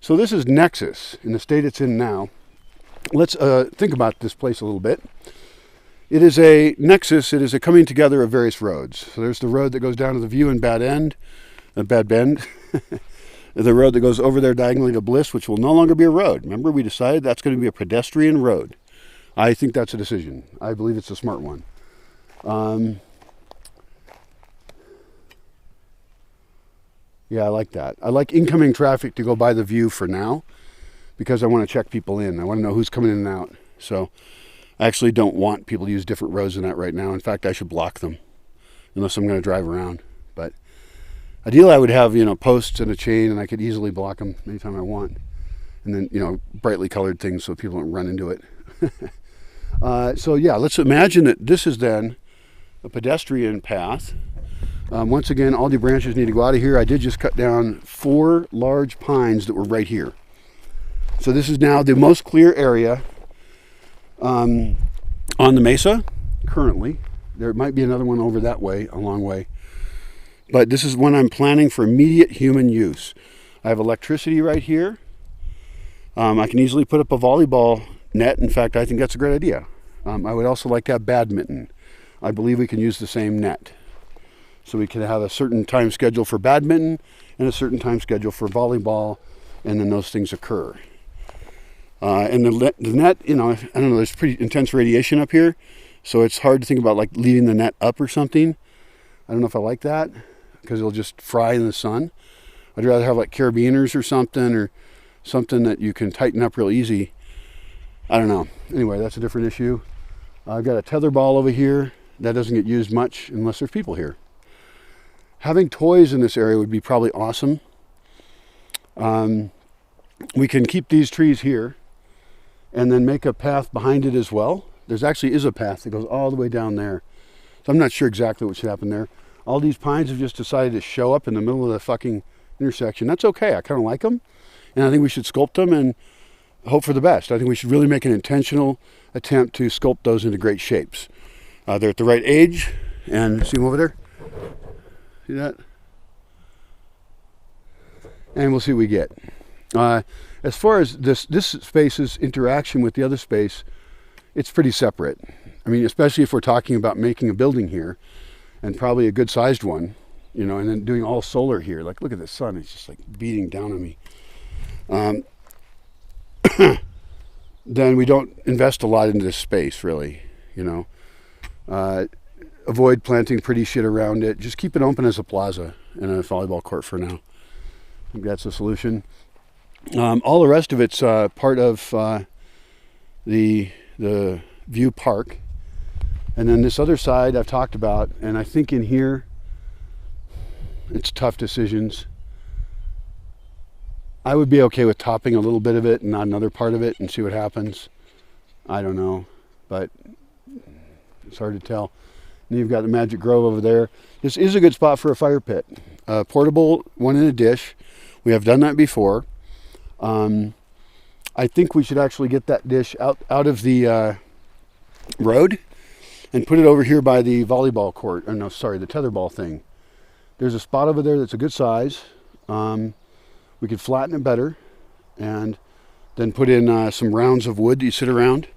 So this is Nexus in the state it's in now. Let's think about this place a little bit. It is a Nexus. It is a coming together of various roads. So there's the road that goes down to the View in Bad Bend. The road that goes over there diagonally to Bliss, which will no longer be a road. Remember, we decided that's going to be a pedestrian road. I think that's a decision. I believe it's a smart one. Yeah, I like that. I like incoming traffic to go by the View for now because I want to check people in. I want to know who's coming in and out. So I actually don't want people to use different roads than that right now. In fact, I should block them unless I'm going to drive around. But ideally, I would have, posts and a chain, and I could easily block them anytime I want. And then, brightly colored things so people don't run into it. So yeah, let's imagine that this is then a pedestrian path. Once again, all the branches need to go out of here. I did just cut down 4 large pines that were right here. So this is now the most clear area on the mesa currently. There might be another one over that way, a long way. But this is one I'm planning for immediate human use. I have electricity right here. I can easily put up a volleyball net. In fact, I think that's a great idea. I would also like to have badminton. I believe we can use the same net. So we can have a certain time schedule for badminton and a certain time schedule for volleyball, and then those things occur. And the net, I don't know, there's pretty intense radiation up here, so it's hard to think about like leaving the net up or something. I don't know if I like that, because it'll just fry in the sun. I'd rather have like carabiners or something that you can tighten up real easy. I don't know. Anyway, that's a different issue. I've got a tether ball over here. That doesn't get used much unless there's people here. Having toys in this area would be probably awesome. We can keep these trees here and then make a path behind it as well. There's actually is a path that goes all the way down there. So I'm not sure exactly what should happen there. All these pines have just decided to show up in the middle of the fucking intersection. That's okay. I kind of like them. And I think we should sculpt them and hope for the best. I think we should really make an intentional attempt to sculpt those into great shapes. They're at the right age. And see them over there? See that? And we'll see what we get. As far as this space's interaction with the other space, it's pretty separate. I mean, especially if we're talking about making a building here, and probably a good-sized one, and then doing all solar here. Like, look at the sun. It's just like beating down on me. Then we don't invest a lot into this space, really, Avoid planting pretty shit around it. Just keep it open as a plaza and a volleyball court for now. I think that's the solution. All the rest of it's part of the View Park. And then this other side I've talked about, and I think in here, it's tough decisions. I would be okay with topping a little bit of it and not another part of it and see what happens. I don't know, but it's hard to tell. And you've got the Magic Grove over there. This is a good spot for a fire pit. Portable, one in a dish. We have done that before. I think we should actually get that dish out of the road and put it over here by the volleyball court. The tetherball thing. There's a spot over there that's a good size. We could flatten it better and then put in some rounds of wood that you sit around.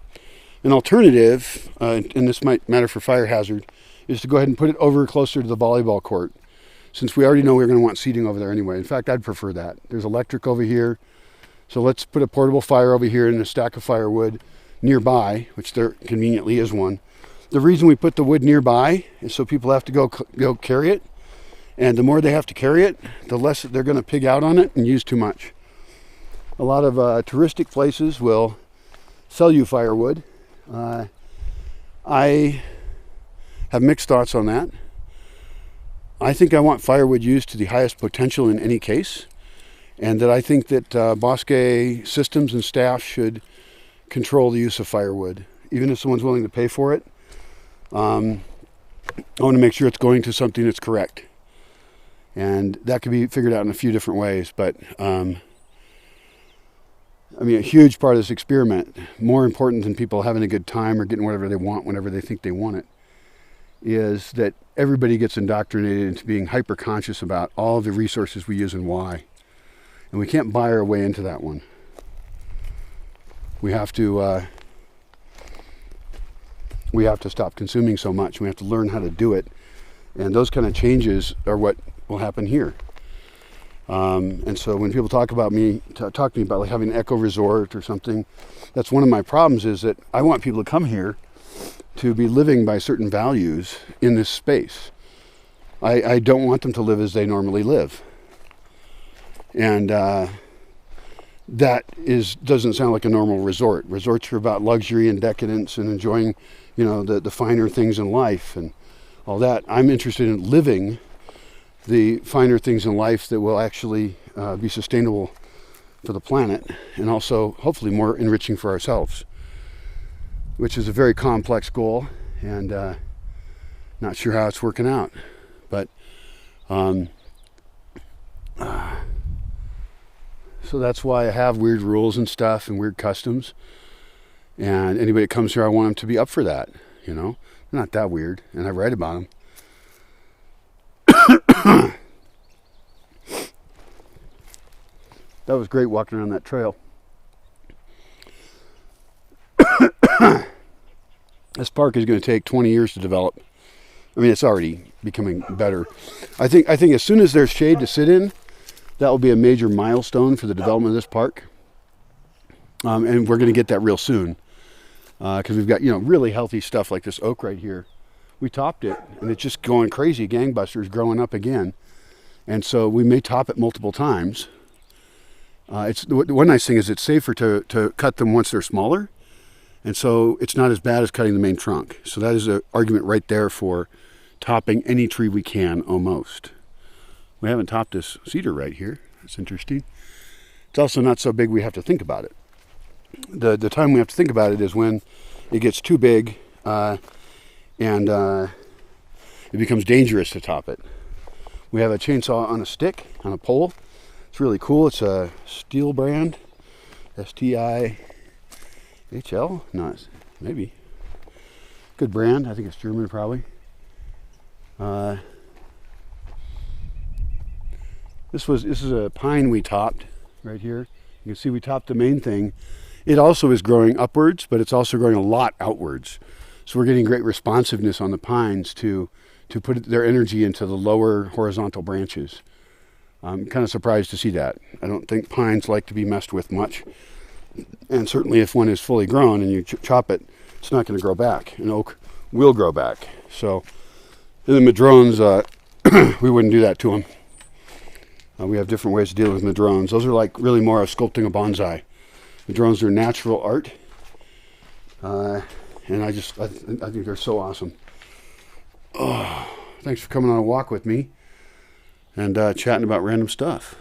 An alternative, and this might matter for fire hazard, is to go ahead and put it over closer to the volleyball court, since we already know we're going to want seating over there anyway. In fact, I'd prefer that. There's electric over here, so let's put a portable fire over here and a stack of firewood nearby, which there conveniently is one. The reason we put the wood nearby is so people have to go carry it, and the more they have to carry it, the less they're going to pig out on it and use too much. A lot of touristic places will sell you firewood. I have mixed thoughts on that. I think I want firewood used to the highest potential in any case, and that I think that Bosque systems and staff should control the use of firewood, even if someone's willing to pay for it. I want to make sure it's going to something that's correct, and that can be figured out in a few different ways. But a huge part of this experiment, more important than people having a good time or getting whatever they want whenever they think they want it, is that everybody gets indoctrinated into being hyper conscious about all of the resources we use and why. And we can't buy our way into that one. We have to stop consuming so much. We have to learn how to do it. And those kind of changes are what will happen here. And so when people talk to me about like having an eco resort or something, that's one of my problems, is that I want people to come here to be living by certain values in this space. I don't want them to live as they normally live. And that doesn't sound like a normal resort. Resorts are about luxury and decadence and enjoying, the finer things in life and all that. I'm interested in living the finer things in life that will actually be sustainable for the planet, and also hopefully more enriching for ourselves, which is a very complex goal, and not sure how it's working out. But so that's why I have weird rules and stuff and weird customs. And anybody that comes here, I want them to be up for that. They're not that weird, and I write about them. That was great walking around that trail. This park is going to take 20 years to develop. I mean, it's already becoming better. I think as soon as there's shade to sit in, that will be a major milestone for the development of this park. And we're going to get that real soon. Because we've got, really healthy stuff like this oak right here. We topped it, and it's just going crazy, gangbusters, growing up again. And so we may top it multiple times. One nice thing is it's safer to cut them once they're smaller. And so it's not as bad as cutting the main trunk. So that is an argument right there for topping any tree we can, almost. We haven't topped this cedar right here. That's interesting. It's also not so big we have to think about it. The time we have to think about it is when it gets too big and it becomes dangerous to top it. We have a chainsaw on a stick, on a pole. It's really cool. It's a Steel brand, STIHL. No, maybe. Good brand. I think it's German, probably. This is a pine we topped right here. You can see we topped the main thing. It also is growing upwards, but it's also growing a lot outwards. So we're getting great responsiveness on the pines to put their energy into the lower horizontal branches. I'm kind of surprised to see that. I don't think pines like to be messed with much. And certainly if one is fully grown and you chop it, it's not going to grow back. An oak will grow back. So in the madrones, we wouldn't do that to them. We have different ways to deal with madrones. Those are like really more of sculpting a bonsai. Madrones are natural art. And I think they're so awesome. Oh, thanks for coming on a walk with me and chatting about random stuff.